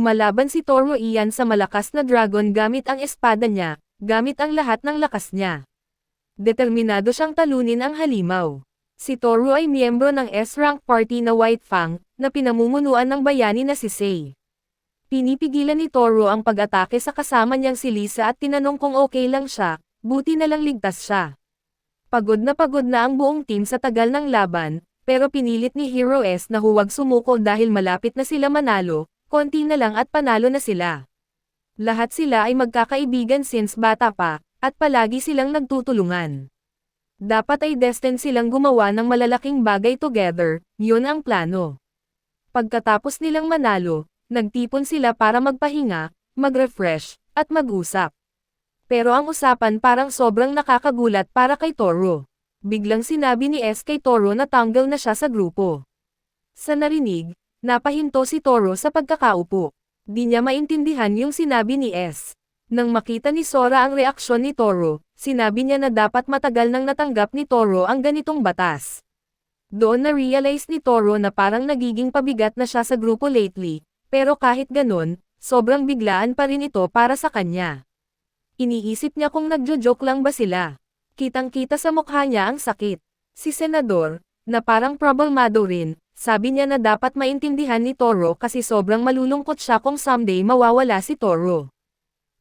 Lumalaban si Toro iyan sa malakas na dragon gamit ang espada niya, gamit ang lahat ng lakas niya. Determinado siyang talunin ang halimaw. Si Toro ay miyembro ng S-rank party na White Fang, na pinamumunuan ng bayani na si Sei. Pinipigilan ni Toro ang pag-atake sa kasama niyang si Lisa at tinanong kung okay lang siya, buti na lang ligtas siya. Pagod na ang buong team sa tagal ng laban, pero pinilit ni Hero S na huwag sumuko dahil malapit na sila manalo, konti na lang at panalo na sila. Lahat sila ay magkakaibigan since bata pa, at palagi silang nagtutulungan. Dapat ay destined silang gumawa ng malalaking bagay together, yun ang plano. Pagkatapos nilang manalo, nagtipon sila para magpahinga, mag-refresh, at mag-usap. Pero ang usapan parang sobrang nakakagulat para kay Toro. Biglang sinabi ni S kay Toro na tanggal na siya sa grupo. Sa narinig, napahinto si Toro sa pagkakaupo. Di niya maintindihan yung sinabi ni S. Nang makita ni Sora ang reaksyon ni Toro, sinabi niya na dapat matagal nang natanggap ni Toro ang ganitong batas. Doon na-realize ni Toro na parang nagiging pabigat na siya sa grupo lately, pero kahit ganon, sobrang biglaan pa rin ito para sa kanya. Iniisip niya kung nagjo-joke lang ba sila. Kitang-kita sa mukha niya ang sakit. Si Senador, na parang problemado rin, sabi niya na dapat maintindihan ni Toro kasi sobrang malulungkot siya kung someday mawawala si Toro.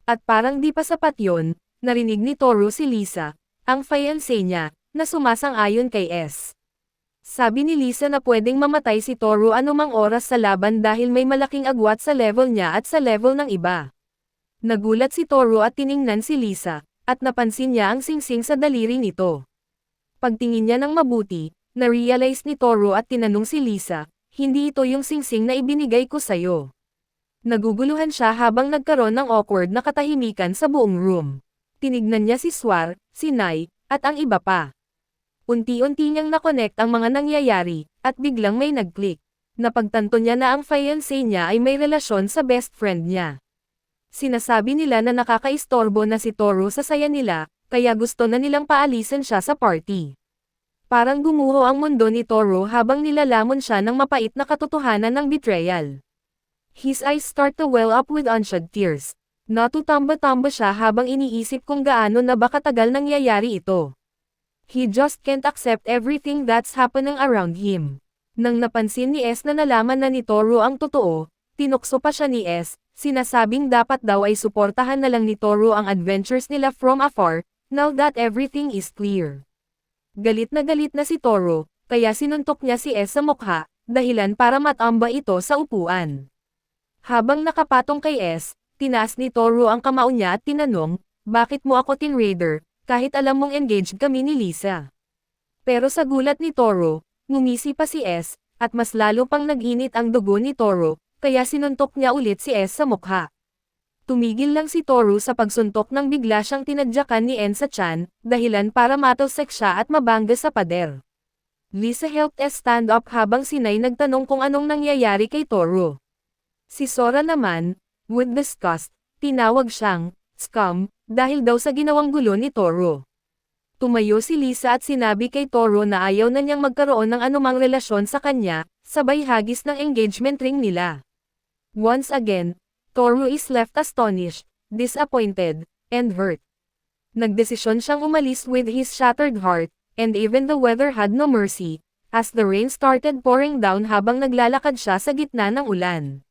At parang di pa sapat yon, narinig ni Toro si Lisa, ang fiancé niya, na sumasang-ayon kay S. Sabi ni Lisa na pwedeng mamatay si Toro anumang oras sa laban dahil may malaking agwat sa level niya at sa level ng iba. Nagulat si Toro at tiningnan si Lisa, at napansin niya ang singsing sa daliri nito. Pagtingin niya ng mabuti, na-realize ni Toro at tinanong si Lisa, hindi ito yung singsing na ibinigay ko sa'yo. Naguguluhan siya habang nagkaroon ng awkward na katahimikan sa buong room. Tinignan niya si Swar, si Nai, at ang iba pa. Unti-unti niyang nakonect ang mga nangyayari, at biglang may nag-click. Napagtanto niya na ang fiancé niya ay may relasyon sa best friend niya. Sinasabi nila na nakakaistorbo na si Toro sa saya nila, kaya gusto na nilang paalisan siya sa party. Parang gumuho ang mundo ni Toro habang nilalamon siya ng mapait na katotohanan ng betrayal. His eyes start to well up with unshed tears. Natutamba-tamba siya habang iniisip kung gaano na ba katagal nangyayari ito. He just can't accept everything that's happening around him. Nang napansin ni S na nalaman na ni Toro ang totoo, tinukso pa siya ni S, sinasabing dapat daw ay suportahan na lang ni Toro ang adventures nila from afar, now that everything is clear. Galit na si Toro, kaya sinuntok niya si S sa mukha, dahilan para matamba ito sa upuan. Habang nakapatong kay S, tinaas ni Toro ang kamao niya at tinanong, bakit mo ako tinraider, kahit alam mong engaged kami ni Lisa. Pero sa gulat ni Toro, ngumisi pa si S, at mas lalo pang nag-init ang dugo ni Toro, kaya sinuntok niya ulit si S sa mukha. Tumigil lang si Toro sa pagsuntok nang bigla siyang tinadyakan ni N sa tiyan, dahilan para matalsik siya at mabangga sa pader. Lisa helped S stand up habang si Nai nagtanong kung anong nangyayari kay Toro. Si Sora naman, with disgust, tinawag siyang scum, dahil daw sa ginawang gulo ni Toro. Tumayo si Lisa at sinabi kay Toro na ayaw na niyang magkaroon ng anumang relasyon sa kanya, sabay hagis ng engagement ring nila. Once again, Toro is left astonished, disappointed, and hurt. Nagdesisyon siyang umalis with his shattered heart, and even the weather had no mercy, as the rain started pouring down habang naglalakad siya sa gitna ng ulan.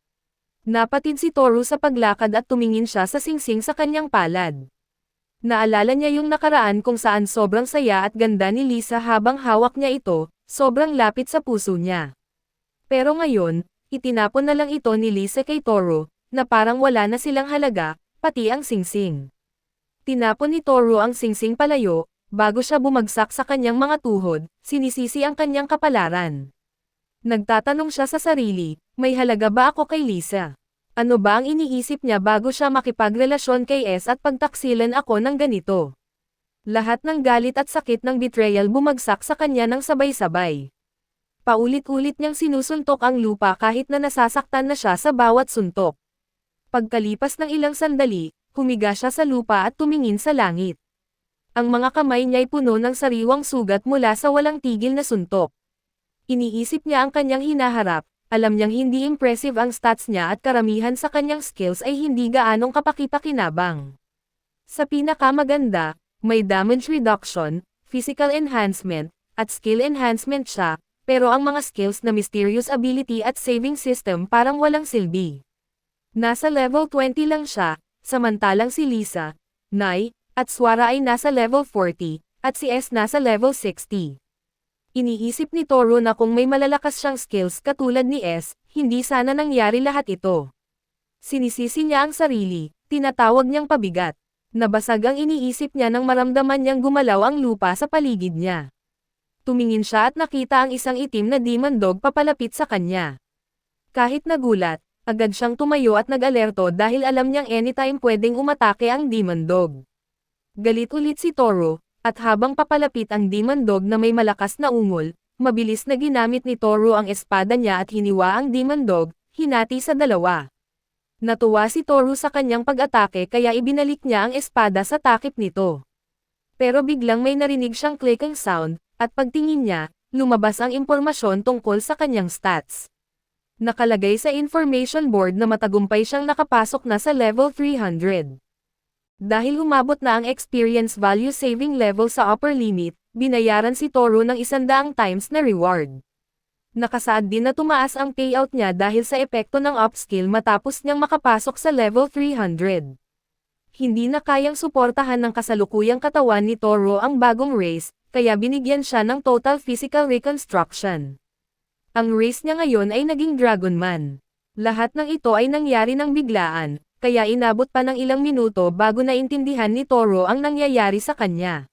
Napatid si Toro sa paglakad at tumingin siya sa singsing sa kanyang palad. Naalala niya yung nakaraan kung saan sobrang saya at ganda ni Lisa habang hawak niya ito, sobrang lapit sa puso niya. Pero ngayon, itinapon na lang ito ni Lisa kay Toro, na parang wala na silang halaga, pati ang singsing. Tinapon ni Toro ang singsing palayo, bago siya bumagsak sa kanyang mga tuhod, sinisisi ang kanyang kapalaran. Nagtatanong siya sa sarili, may halaga ba ako kay Lisa? Ano ba ang iniisip niya bago siya makipagrelasyon kay S at pagtaksilan ako ng ganito? Lahat ng galit at sakit ng betrayal bumagsak sa kanya ng sabay-sabay. Paulit-ulit niyang sinusuntok ang lupa kahit na nasasaktan na siya sa bawat suntok. Pagkalipas ng ilang sandali, humiga siya sa lupa at tumingin sa langit. Ang mga kamay niya'y puno ng sariwang sugat mula sa walang tigil na suntok. Iniisip niya ang kanyang hinaharap, Alam niyang hindi impressive ang stats niya at karamihan sa kanyang skills ay hindi gaanong kapaki-pakinabang. Sa pinakamaganda, may damage reduction, physical enhancement, at skill enhancement siya, pero ang mga skills na mysterious ability at saving system parang walang silbi. Nasa level 20 lang siya, samantalang si Lisa, Nai, at Swara ay nasa level 40, at si S nasa level 60. Iniisip ni Toru na kung may malalakas siyang skills katulad ni S, hindi sana nangyari lahat ito. Sinisisi niya ang sarili, tinatawag niyang pabigat. Nabasag ang iniisip niya nang maramdaman niyang gumalaw ang lupa sa paligid niya. Tumingin siya at nakita ang isang itim na demon dog papalapit sa kanya. Kahit nagulat, agad siyang tumayo at nag-alerto dahil alam niyang anytime pwedeng umatake ang demon dog. Galit ulit si Toru, at habang papalapit ang demon dog na may malakas na ungol, mabilis na ginamit ni Toru ang espada niya at hiniwa ang demon dog, hinati sa dalawa. Natuwa si Toru sa kanyang pag-atake kaya ibinalik niya ang espada sa takip nito. Pero biglang may narinig siyang clicking sound, at pagtingin niya, lumabas ang impormasyon tungkol sa kanyang stats. Nakalagay sa information board na matagumpay siyang nakapasok na sa level 300. Dahil umabot na ang experience value saving level sa upper limit, binayaran si Toru ng 100 times na reward. Nakasaad din na tumaas ang payout niya dahil sa epekto ng upskill matapos niyang makapasok sa level 300. Hindi na kayang suportahan ng kasalukuyang katawan ni Toru ang bagong race, kaya binigyan siya ng total physical reconstruction. Ang race niya ngayon ay naging Dragonman. Lahat ng ito ay nangyari ng biglaan, kaya inabot pa ng ilang minuto bago naintindihan ni Toru ang nangyayari sa kanya.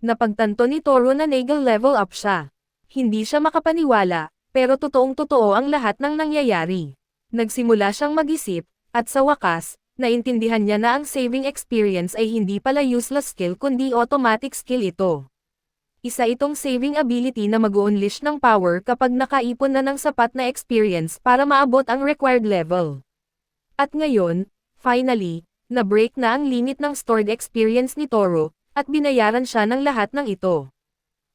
Napagtanto ni Toru na Nagel level up siya. Hindi siya makapaniwala, pero totoong-totoo ang lahat ng nangyayari. Nagsimula siyang mag-isip, at sa wakas, naintindihan niya na ang saving experience ay hindi pala useless skill kundi automatic skill ito. Isa itong saving ability na mag-unleash ng power kapag nakaipon na ng sapat na experience para maabot ang required level. At ngayon, finally, na-break na ang limit ng stored experience ni Toru, at binayaran siya ng lahat ng ito.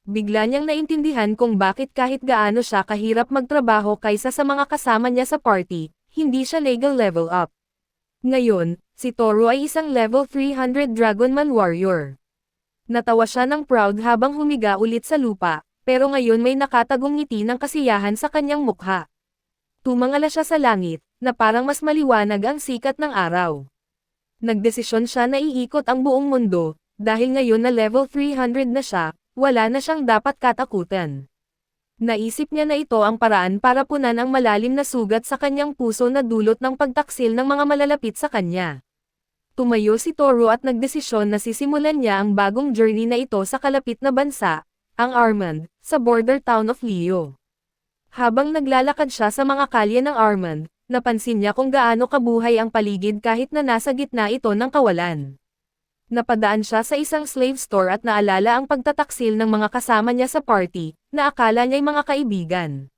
Bigla niyang naintindihan kung bakit kahit gaano siya kahirap magtrabaho kaysa sa mga kasama niya sa party, hindi siya legal level up. Ngayon, si Toru ay isang level 300 Dragonman warrior. Natawa siya ng proud habang humiga ulit sa lupa, pero ngayon may nakatagong ngiti ng kasiyahan sa kanyang mukha. Tumangala siya sa langit, na parang mas maliwanag ang sikat ng araw. Nagdesisyon siya na iikot ang buong mundo, dahil ngayon na level 300 na siya, wala na siyang dapat katakutan. Naisip niya na ito ang paraan para punan ang malalim na sugat sa kanyang puso na dulot ng pagtaksil ng mga malalapit sa kanya. Tumayo si Toru at nagdesisyon na sisimulan niya ang bagong journey na ito sa kalapit na bansa, ang Armand, sa border town of Leo. Habang naglalakad siya sa mga kalye ng Armand, napansin niya kung gaano kabuhay ang paligid kahit na nasa gitna ito ng kawalan. Napadaan siya sa isang slave store at naalala ang pagtataksil ng mga kasama niya sa party, na akala niya'y mga kaibigan.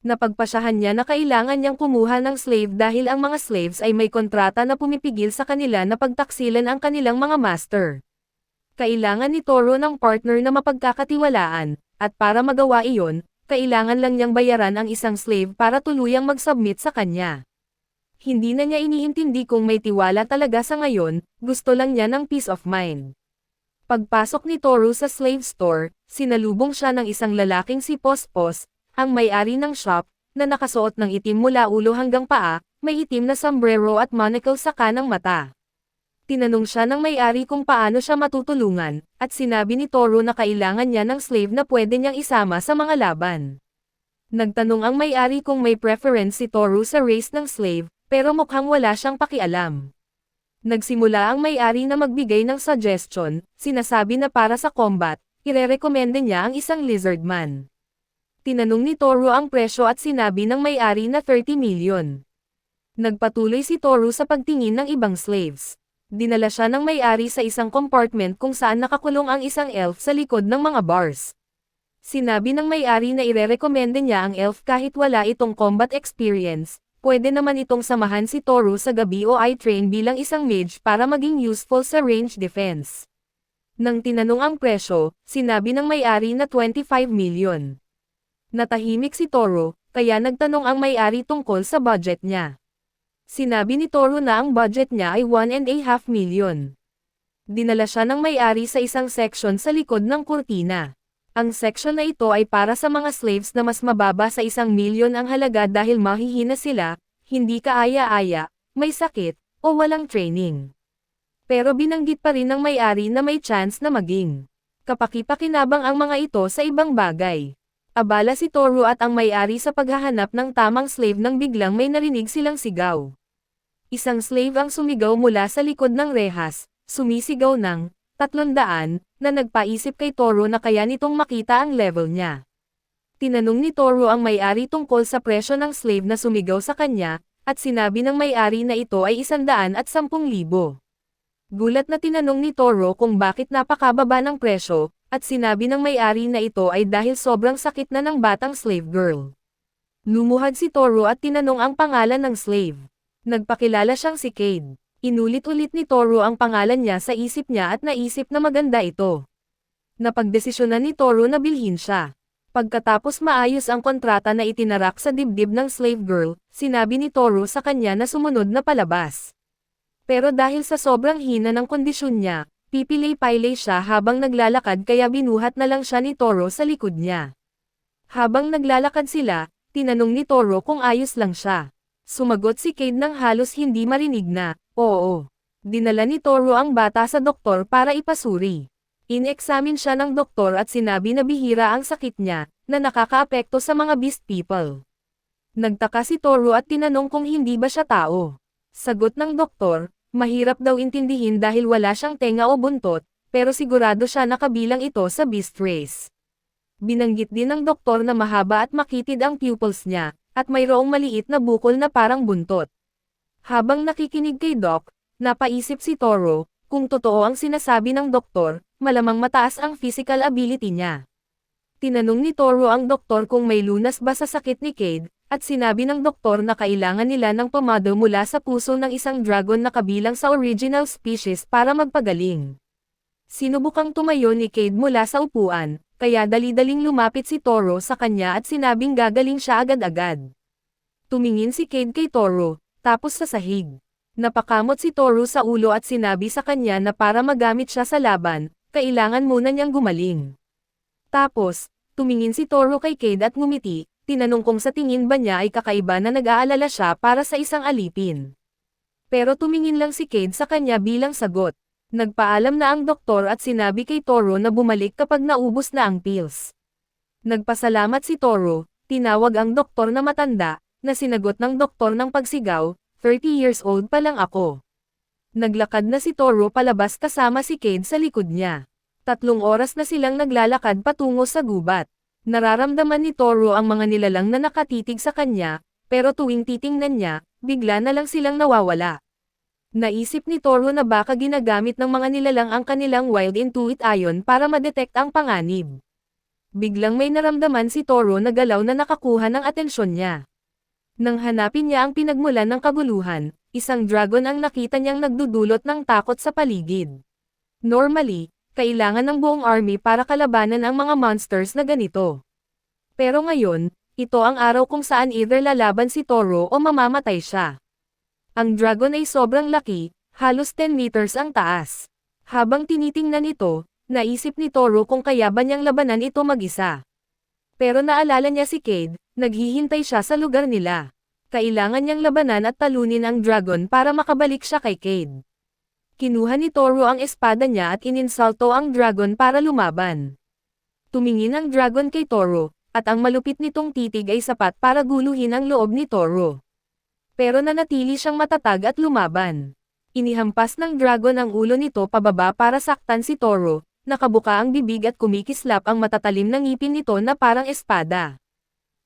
Napagpasyahan niya na kailangan niyang kumuha ng slave dahil ang mga slaves ay may kontrata na pumipigil sa kanila na pagtaksilan ang kanilang mga master. Kailangan ni Toru ng partner na mapagkakatiwalaan, at para magawa iyon, kailangan lang niyang bayaran ang isang slave para tuluyang mag-submit sa kanya. Hindi na niya iniintindi kung may tiwala talaga sa ngayon, gusto lang niya ng peace of mind. Pagpasok ni Toru sa slave store, sinalubong siya ng isang lalaking si Pospos, ang may-ari ng shop, na nakasuot ng itim mula ulo hanggang paa, may itim na sombrero at monocle sa kanang mata. Tinanong siya ng may-ari kung paano siya matutulungan, at sinabi ni Toru na kailangan niya ng slave na pwede niyang isama sa mga laban. Nagtanong ang may-ari kung may preference si Toru sa race ng slave, pero mukhang wala siyang pakialam. Nagsimula ang may-ari na magbigay ng suggestion, sinasabi na para sa combat, irerekomenda niya ang isang lizardman. Tinanong ni Toru ang presyo at sinabi ng may-ari na 30 million. Nagpatuloy si Toru sa pagtingin ng ibang slaves. Dinala siya ng may-ari sa isang compartment kung saan nakakulong ang isang elf sa likod ng mga bars. Sinabi ng may-ari na irerekomenda niya ang elf kahit wala itong combat experience, pwede naman itong samahan si Toru sa gabi o i-train bilang isang mage para maging useful sa range defense. Nang tinanong ang presyo, sinabi ng may-ari na 25 million. Natahimik si Toru, kaya nagtanong ang may-ari tungkol sa budget niya. Sinabi ni Toru na ang budget niya ay 1.5 million. Dinala siya ng may-ari sa isang section sa likod ng kurtina. Ang section na ito ay para sa mga slaves na mas mababa sa 1 milyon ang halaga dahil mahihina sila, hindi kaaya-aya, may sakit, o walang training. Pero binanggit pa rin ng may-ari na may chance na maging kapaki-pakinabang ang mga ito sa ibang bagay. Abala si Toru at ang may-ari sa paghahanap ng tamang slave nang biglang may narinig silang sigaw. Isang slave ang sumigaw mula sa likod ng rehas, sumisigaw ng 300, na nagpaisip kay Toru na kaya nitong makita ang level niya. Tinanong ni Toru ang may-ari tungkol sa presyo ng slave na sumigaw sa kanya, at sinabi ng may-ari na ito ay 110,000. Gulat na tinanong ni Toru kung bakit napakababa ng presyo, at sinabi ng may-ari na ito ay dahil sobrang sakit na ng batang slave girl. Lumuhad si Toru at tinanong ang pangalan ng slave. Nagpakilala siyang si Cade. Inulit-ulit ni Toru ang pangalan niya sa isip niya at naisip na maganda ito. Napagdesisyonan ni Toru na bilhin siya. Pagkatapos maayos ang kontrata na itinarak sa dibdib ng slave girl, sinabi ni Toru sa kanya na sumunod na palabas. Pero dahil sa sobrang hina ng kondisyon niya, pipilay-pilay siya habang naglalakad kaya binuhat na lang siya ni Toru sa likod niya. Habang naglalakad sila, tinanong ni Toru kung ayos lang siya. Sumagot si Cade nang halos hindi marinig na, oo. Dinala ni Toru ang bata sa doktor para ipasuri. In-examine siya ng doktor at sinabi na bihira ang sakit niya, na nakakaapekto sa mga beast people. Nagtaka si Toru at tinanong kung hindi ba siya tao. Sagot ng doktor, mahirap daw intindihin dahil wala siyang tenga o buntot, pero sigurado siya na kabilang ito sa beast race. Binanggit din ng doktor na mahaba at makitid ang pupils niya, at mayroong maliit na bukol na parang buntot. Habang nakikinig kay Doc, napaisip si Toru, kung totoo ang sinasabi ng doktor, malamang mataas ang physical ability niya. Tinanong ni Toru ang doktor kung may lunas ba sa sakit ni Cade, at sinabi ng doktor na kailangan nila ng pamado mula sa puso ng isang dragon na kabilang sa original species para magpagaling. Sinubukang tumayo ni Cade mula sa upuan, kaya dali-daling lumapit si Toru sa kanya at sinabing gagaling siya agad-agad. Tumingin si Cade kay Toru, tapos sa sahig. Napakamot si Toru sa ulo at sinabi sa kanya na para magamit siya sa laban, kailangan muna niyang gumaling. Tapos, tumingin si Toru kay Cade at ngumiti, tinanong kung sa tingin ba niya ay kakaiba na nag-aalala siya para sa isang alipin. Pero tumingin lang si Cade sa kanya bilang sagot. Nagpaalam na ang doktor at sinabi kay Toru na bumalik kapag naubos na ang pills. Nagpasalamat si Toru, tinawag ang doktor na matanda, na sinagot ng doktor ng pagsigaw, 30 years old pa lang ako. Naglakad na si Toru palabas kasama si Cade sa likod niya. 3 oras na silang naglalakad patungo sa gubat. Nararamdaman ni Toru ang mga nilalang na nakatitig sa kanya, pero tuwing titingnan niya, bigla na lang silang nawawala. Naisip ni Toru na baka ginagamit ng mga nilalang ang kanilang wild intuit ion para madetect ang panganib. Biglang may naramdaman si Toru na galaw na nakakuha ng atensyon niya. Nang hanapin niya ang pinagmulan ng kaguluhan, isang dragon ang nakita niyang nagdudulot ng takot sa paligid. Normally, kailangan ng buong army para kalabanan ang mga monsters na ganito. Pero ngayon, ito ang araw kung saan either lalaban si Toru o mamamatay siya. Ang dragon ay sobrang laki, halos 10 meters ang taas. Habang tinitingnan ito, naisip ni Toru kung kaya ba niyang labanan ito mag-isa. Pero naalala niya si Cade, naghihintay siya sa lugar nila. Kailangan niyang labanan at talunin ang dragon para makabalik siya kay Cade. Kinuha ni Toru ang espada niya at ininsalto ang dragon para lumaban. Tumingin ang dragon kay Toru, at ang malupit nitong titig ay sapat para guluhin ang loob ni Toru. Pero nanatili siyang matatag at lumaban. Inihampas ng dragon ang ulo nito pababa para saktan si Toru, nakabuka ang bibig at kumikislap ang matatalim na ngipin nito na parang espada.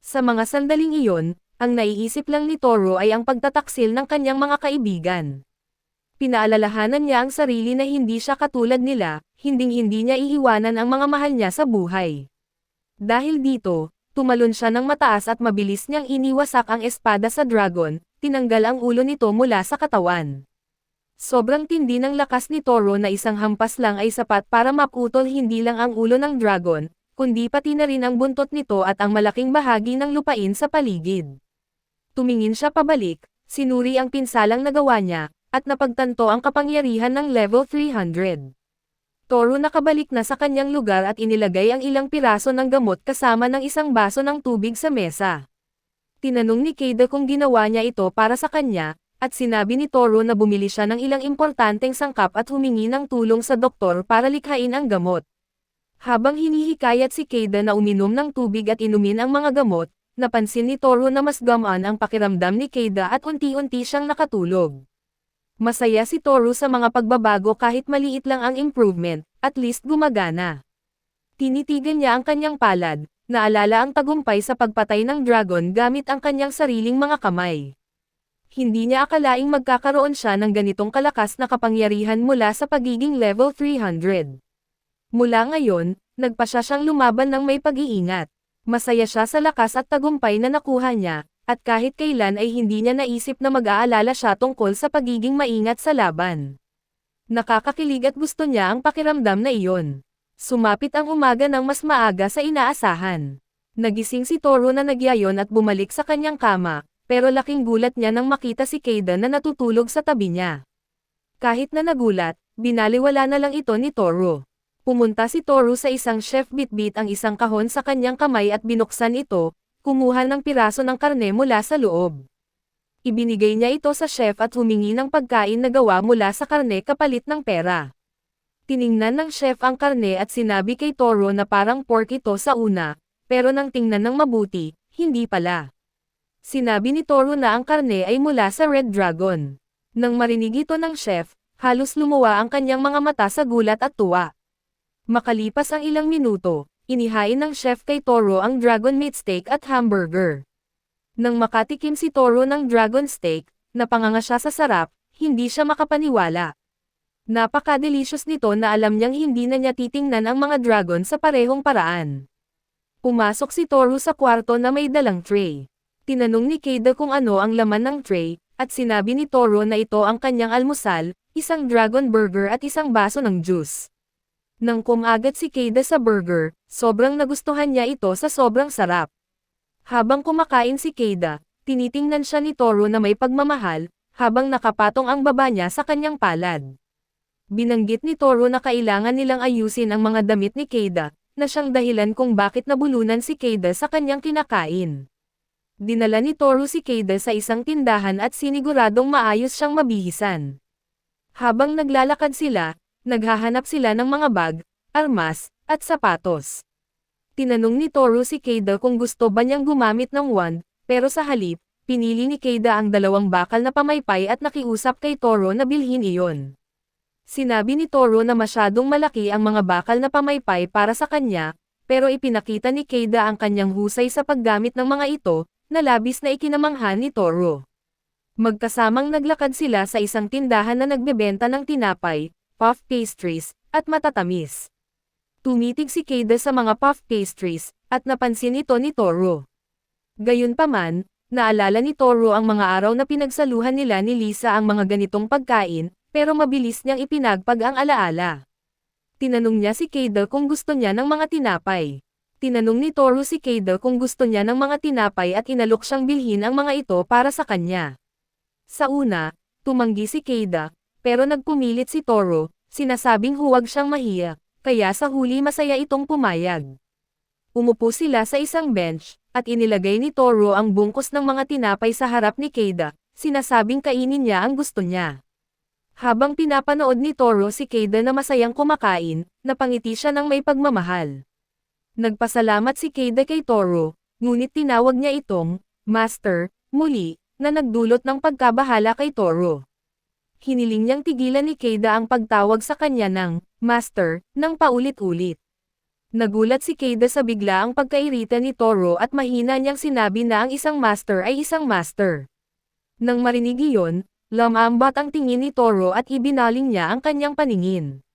Sa mga sandaling iyon, ang naiisip lang ni Toru ay ang pagtataksil ng kanyang mga kaibigan. Pinaalalahanan niya ang sarili na hindi siya katulad nila, hinding-hindi niya iiwanan ang mga mahal niya sa buhay. Dahil dito, tumalon siya ng mataas at mabilis niyang iniwasak ang espada sa dragon, tinanggal ang ulo nito mula sa katawan. Sobrang tindi ng lakas ni Toru na isang hampas lang ay sapat para maputol hindi lang ang ulo ng dragon, kundi pati na rin ang buntot nito at ang malaking bahagi ng lupain sa paligid. Tumingin siya pabalik, sinuri ang pinsalang nagawa niya, at napagtanto ang kapangyarihan ng level 300. Toru nakabalik na sa kanyang lugar at inilagay ang ilang piraso ng gamot kasama ng isang baso ng tubig sa mesa. Tinanong ni Keida kung ginawa niya ito para sa kanya, at sinabi ni Toru na bumili siya ng ilang importanteng sangkap at humingi ng tulong sa doktor para likhain ang gamot. Habang hinihikayat si Keida na uminom ng tubig at inumin ang mga gamot, napansin ni Toru na mas gamaan ang pakiramdam ni Keida at unti-unti siyang nakatulog. Masaya si Toru sa mga pagbabago kahit maliit lang ang improvement, at least gumagana. Tinitigan niya ang kanyang palad, naalala ang tagumpay sa pagpatay ng dragon gamit ang kanyang sariling mga kamay. Hindi niya akalaing magkakaroon siya ng ganitong kalakas na kapangyarihan mula sa pagiging level 300. Mula ngayon, nagpa siya siyang lumaban ng may pag-iingat. Masaya siya sa lakas at tagumpay na nakuha niya, at kahit kailan ay hindi niya naisip na mag-aalala siya tungkol sa pagiging maingat sa laban. Nakakakilig at gusto niya ang pakiramdam na iyon. Sumapit ang umaga ng mas maaga sa inaasahan. Nagising si Toru na nagyayon at bumalik sa kanyang kama, pero laking gulat niya nang makita si Keida na natutulog sa tabi niya. Kahit na nagulat, binaliwala na lang ito ni Toru. Pumunta si Toru sa isang chef, bitbit ang isang kahon sa kanyang kamay at binuksan ito, kumuha ng piraso ng karne mula sa loob. Ibinigay niya ito sa chef at humingi ng pagkain na gawa mula sa karne kapalit ng pera. Tiningnan ng chef ang karne at sinabi kay Toru na parang pork ito sa una, pero nang tingnan ng mabuti, hindi pala. Sinabi ni Toru na ang karne ay mula sa Red Dragon. Nang marinig ito ng chef, halos lumuwa ang kanyang mga mata sa gulat at tuwa. Makalipas ang ilang minuto, inihain ng chef kay Toru ang dragon meat steak at hamburger. Nang makatikim si Toru ng dragon steak, napanganga siya sa sarap, hindi siya makapaniwala. Napaka-delicious nito na alam niyang hindi na niya titingnan ang mga dragon sa parehong paraan. Pumasok si Toru sa kwarto na may dalang tray. Tinanong ni Keida kung ano ang laman ng tray, at sinabi ni Toru na ito ang kanyang almusal, isang dragon burger at isang baso ng juice. Nang kumagat si Keida sa burger, sobrang nagustuhan niya ito sa sobrang sarap. Habang kumakain si Keida, tinitingnan siya ni Toru na may pagmamahal, habang nakapatong ang baba niya sa kanyang palad. Binanggit ni Toru na kailangan nilang ayusin ang mga damit ni Keida, na siyang dahilan kung bakit nabulunan si Keida sa kanyang kinakain. Dinala ni Toru si Keida sa isang tindahan at siniguradong maayos siyang mabihisan. Habang naglalakad sila, naghahanap sila ng mga bag, armas, at sapatos. Tinanong ni Toru si Keida kung gusto ba niyang gumamit ng wand, pero sa halip, pinili ni Keida ang dalawang bakal na pamaypay at nakiusap kay Toru na bilhin iyon. Sinabi ni Toru na masyadong malaki ang mga bakal na pamaypay para sa kanya, pero ipinakita ni Keida ang kanyang husay sa paggamit ng mga ito, na labis na ikinamangha ni Toru. Magkasamang naglakad sila sa isang tindahan na nagbebenta ng tinapay, puff pastries, at matatamis. Tumitig si Keida sa mga puff pastries, at napansin ito ni Toru. Gayunpaman, naalala ni Toru ang mga araw na pinagsaluhan nila ni Lisa ang mga ganitong pagkain, pero mabilis niyang ipinagpag ang alaala. Tinanong niya si Keida kung gusto niya ng mga tinapay. Tinanong ni Toru si Keida kung gusto niya ng mga tinapay at inalok siyang bilhin ang mga ito para sa kanya. Sa una, tumanggi si Keida, pero nagpumilit si Toru, sinasabing huwag siyang mahiya, kaya sa huli masaya itong pumayag. Umupo sila sa isang bench, at inilagay ni Toru ang bungkus ng mga tinapay sa harap ni Keida, sinasabing kainin niya ang gusto niya. Habang pinapanood ni Toru si Keida na masayang kumakain, napangiti siya ng may pagmamahal. Nagpasalamat si Keida kay Toru, ngunit tinawag niya itong Master, muli, na nagdulot ng pagkabahala kay Toru. Hiniling niyang tigilan ni Keida ang pagtawag sa kanya ng Master, ng paulit-ulit. Nagulat si Keida sa biglaang pagkairita ni Toru at mahina niyang sinabi na ang isang master ay isang master. Nang marinig iyon, lamambat ang tingin ni Toru at ibinaling niya ang kanyang paningin.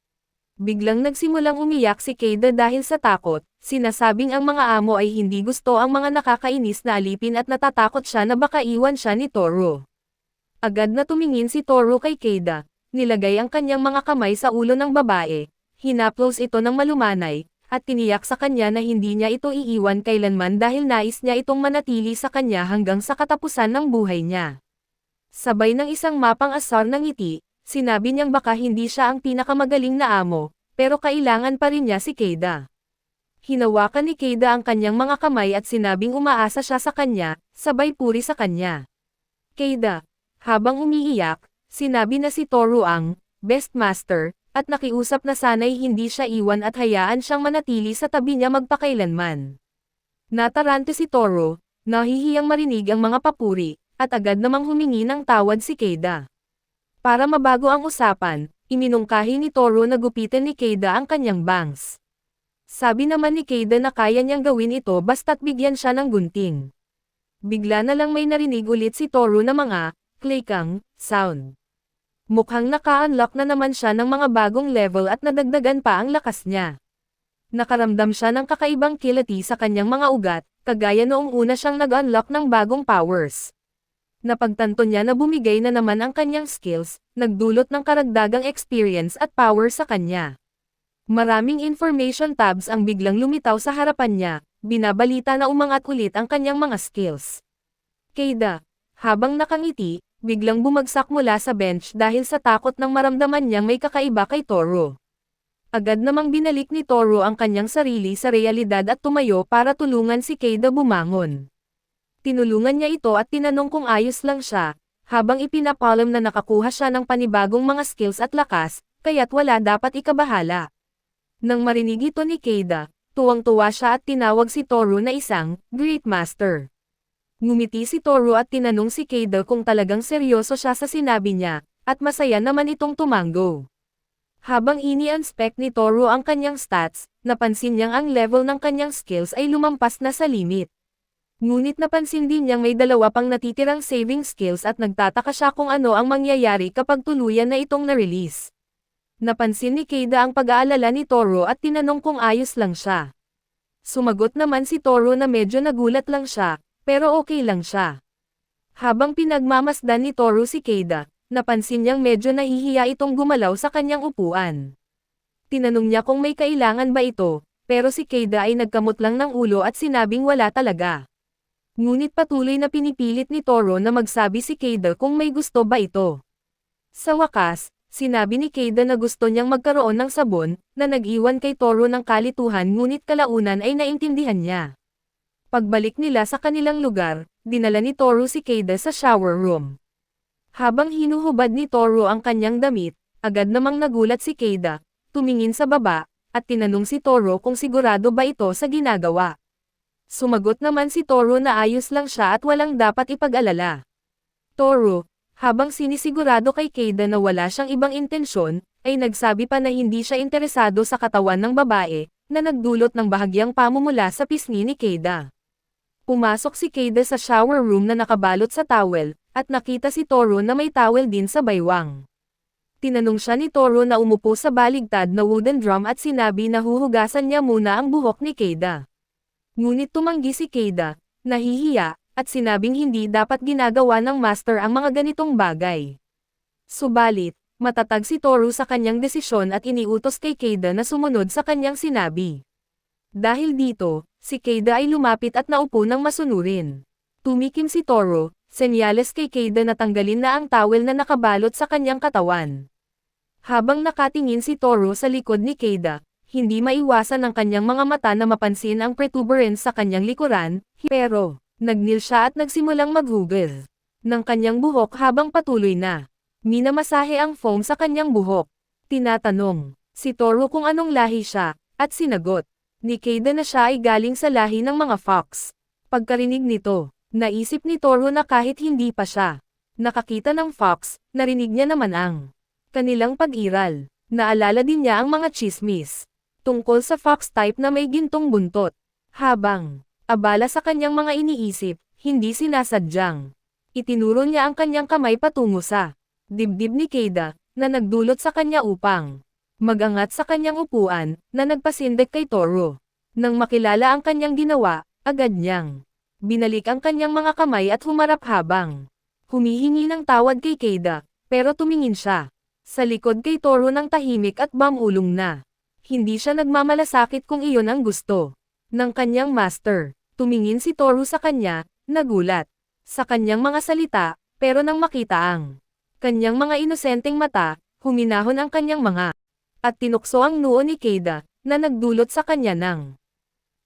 Biglang nagsimulang umiyak si Keida dahil sa takot, sinasabing ang mga amo ay hindi gusto ang mga nakakainis na alipin at natatakot siya na baka iwan siya ni Toru. Agad na tumingin si Toru kay Keida, nilagay ang kanyang mga kamay sa ulo ng babae, hinaplos ito ng malumanay, at tiniyak sa kanya na hindi niya ito iiwan kailanman dahil nais niya itong manatili sa kanya hanggang sa katapusan ng buhay niya. Sabay ng isang mapang asar ng ngiti, sinabi niyang baka hindi siya ang pinakamagaling na amo, pero kailangan pa rin niya si Keida. Hinawakan ni Keida ang kanyang mga kamay at sinabing umaasa siya sa kanya, sabay puri sa kanya. Keida, habang umiiyak, sinabi na si Toru ang best master, at nakiusap na sana'y hindi siya iwan at hayaan siyang manatili sa tabi niya magpakailanman. Natarante si Toru, nahihiyang marinig ang mga papuri, at agad namang humingi ng tawad si Keida. Para mabago ang usapan, iminungkahi ni Toru na gupitin ni Keida ang kanyang bangs. Sabi naman ni Keida na kaya niyang gawin ito basta't bigyan siya ng gunting. Bigla na lang may narinig ulit si Toru na mga clicking sound. Mukhang naka-unlock na naman siya ng mga bagong level at nadagdagan pa ang lakas niya. Nakaramdam siya ng kakaibang kilati sa kanyang mga ugat, kagaya noong una siyang nag-unlock ng bagong powers. Napagtanto niya na bumigay na naman ang kanyang skills, nagdulot ng karagdagang experience at power sa kanya. Maraming information tabs ang biglang lumitaw sa harapan niya, binabalita na umangat ulit ang kanyang mga skills. Keida, habang nakangiti, biglang bumagsak mula sa bench dahil sa takot nang maramdaman niyang may kakaiba kay Toru. Agad namang binalik ni Toru ang kanyang sarili sa realidad at tumayo para tulungan si Keida bumangon. Tinulungan niya ito at tinanong kung ayos lang siya, habang ipinapalam na nakakuha siya ng panibagong mga skills at lakas, kaya't wala dapat ikabahala. Nang marinig ito ni Keida, tuwang-tuwa siya at tinawag si Toru na isang Great Master. Ngumiti si Toru at tinanong si Keida kung talagang seryoso siya sa sinabi niya, at masaya naman itong tumango. Habang ini-inspect ni Toru ang kanyang stats, napansin niyang ang level ng kanyang skills ay lumampas na sa limit. Ngunit napansin din niyang may dalawa pang natitirang saving skills at nagtataka siya kung ano ang mangyayari kapag tuluyan na itong na-release. Napansin ni Keida ang pag-aalala ni Toru at tinanong kung ayos lang siya. Sumagot naman si Toru na medyo nagulat lang siya, pero okay lang siya. Habang pinagmamasdan ni Toru si Keida, napansin niyang medyo nahihiya itong gumalaw sa kanyang upuan. Tinanong niya kung may kailangan ba ito, pero si Keida ay nagkamot lang ng ulo at sinabing wala talaga. Ngunit patuloy na pinipilit ni Toru na magsabi si Keida kung may gusto ba ito. Sa wakas, sinabi ni Keida na gusto niyang magkaroon ng sabon, na nag-iwan kay Toru ng kalituhan ngunit kalaunan ay naintindihan niya. Pagbalik nila sa kanilang lugar, dinala ni Toru si Keida sa shower room. Habang hinuhubad ni Toru ang kanyang damit, agad namang nagulat si Keida, tumingin sa baba, at tinanong si Toru kung sigurado ba ito sa ginagawa. Sumagot naman si Toru na ayos lang siya at walang dapat ipag-alala. Toru, habang sinisigurado kay Keida na wala siyang ibang intensyon, ay nagsabi pa na hindi siya interesado sa katawan ng babae, na nagdulot ng bahagyang pamumula sa pisngi ni Keida. Pumasok si Keida sa shower room na nakabalot sa towel, at nakita si Toru na may towel din sa baywang. Tinanong siya ni Toru na umupo sa baligtad na wooden drum at sinabi na huhugasan niya muna ang buhok ni Keida. Ngunit tumanggi si Keida, nahihiya, at sinabing hindi dapat ginagawa ng master ang mga ganitong bagay. Subalit, matatag si Toru sa kanyang desisyon at iniutos kay Keida na sumunod sa kanyang sinabi. Dahil dito, si Keida ay lumapit at naupo ng masunurin. Tumikim si Toru, senyales kay Keida na tanggalin na ang towel na nakabalot sa kanyang katawan. Habang nakatingin si Toru sa likod ni Keida, hindi maiwasan ng kanyang mga mata na mapansin ang protuberance sa kanyang likuran, pero, nagnil siya at nagsimulang maghugel ng kanyang buhok habang patuloy na minamasahe ang foam sa kanyang buhok. Tinatanong si Toru kung anong lahi siya, at sinagot ni Keida na siya ay galing sa lahi ng mga fox. Pagkarinig nito, naisip ni Toru na kahit hindi pa siya nakakita ng fox, narinig niya naman ang kanilang pag-iral. Naalala din niya ang mga chismis tungkol sa fox type na may gintong buntot. Habang abala sa kanyang mga iniisip, hindi sinasadyang itinuro niya ang kanyang kamay patungo sa dibdib ni Keida, na nagdulot sa kanya upang magangat sa kanyang upuan, na nagpasindek kay Toru. Nang makilala ang kanyang ginawa, agad niyang binalik ang kanyang mga kamay at humarap habang humihingi ng tawad kay Keida, pero tumingin siya sa likod kay Toru ng tahimik at bamulong na Hindi siya nagmamalasakit kung iyon ang gusto ng kanyang master. Tumingin si Toru sa kanya, nagulat sa kanyang mga salita, pero nang makita ang kanyang mga inosenteng mata, huminahon ang kanyang mga at tinukso ang noo ni Keida, na nagdulot sa kanya ng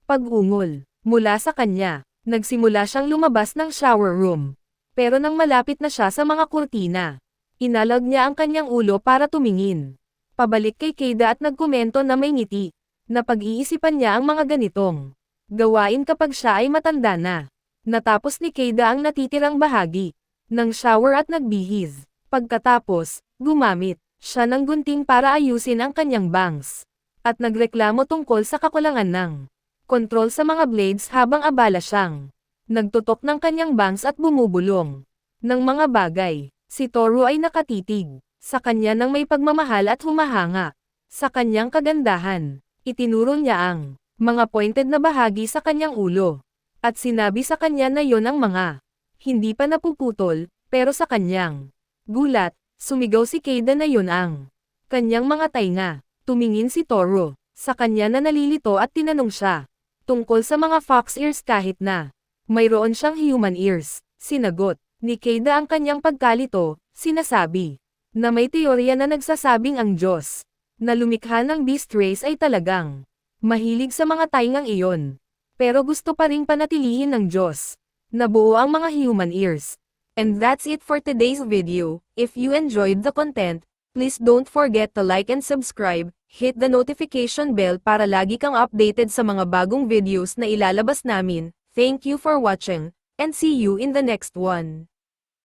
pag-ungol. Mula sa kanya, nagsimula siyang lumabas ng shower room. Pero nang malapit na siya sa mga kurtina, inalag niya ang kanyang ulo para tumingin pabalik kay Keida at nagkomento na may ngiti, na pag-iisipan niya ang mga ganitong gawain kapag siya ay matanda na. Natapos ni Keida ang natitirang bahagi ng shower at nagbihis. Pagkatapos, gumamit siya ng gunting para ayusin ang kanyang bangs. At nagreklamo tungkol sa kakulangan ng kontrol sa mga blades habang abala siyang nagtutok ng kanyang bangs at bumubulong ng mga bagay. Si Toru ay nakatitig sa kanya ng may pagmamahal at humahanga sa kanyang kagandahan. Itinuro niya ang mga pointed na bahagi sa kanyang ulo. At sinabi sa kanya na yon ang mga hindi pa napuputol, pero sa kanyang gulat, sumigaw si Keida na yon ang kanyang mga tainga. Tumingin si Toru sa kanya na nalilito at tinanong siya tungkol sa mga fox ears kahit na mayroon siyang human ears. Sinagot ni Keida ang kanyang pagkalito, sinasabi na may teorya na nagsasabing ang Diyos na lumikha ng beast race ay talagang mahilig sa mga taingang iyon. Pero gusto pa ring panatilihin ng Diyos na buo ang mga human ears. And that's it for today's video. If you enjoyed the content, please don't forget to like and subscribe, hit the notification bell para lagi kang updated sa mga bagong videos na ilalabas namin. Thank you for watching, and see you in the next one.